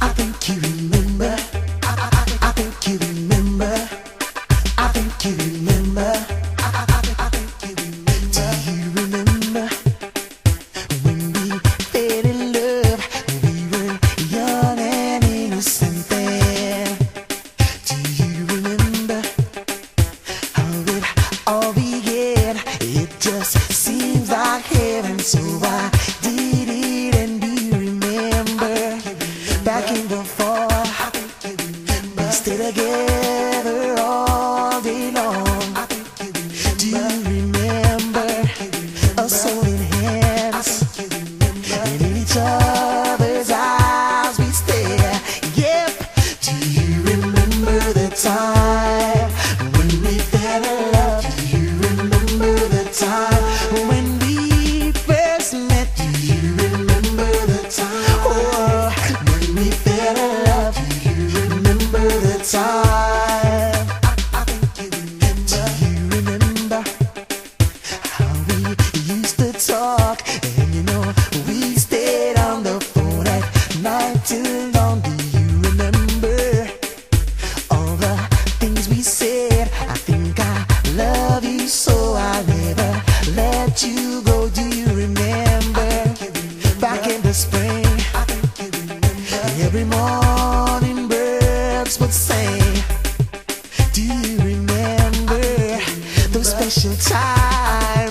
I think you remember. I think you remember. I think you remember. I think you remember. Do you remember when we fell in love? We were young and innocent then. Do you remember how it all began? It just seems like heaven, so I did it. And do you remember back in the fall? We stayed together all day long. Do you remember us holding hands and in each other's eyes we stare? Yep. Do you remember the time when we fell in love? Do you remember the time when we first met? Do you remember the time, oh, when we fell in love? Do you remember the time? I think you remember. Do you remember how we used to talk? And you know we stayed on the phone at night till dawn. Do you remember all the things we said? I think I love you, so I never let you go. Do you remember back in the spring? Every morning birds would sing. Do you remember those special times?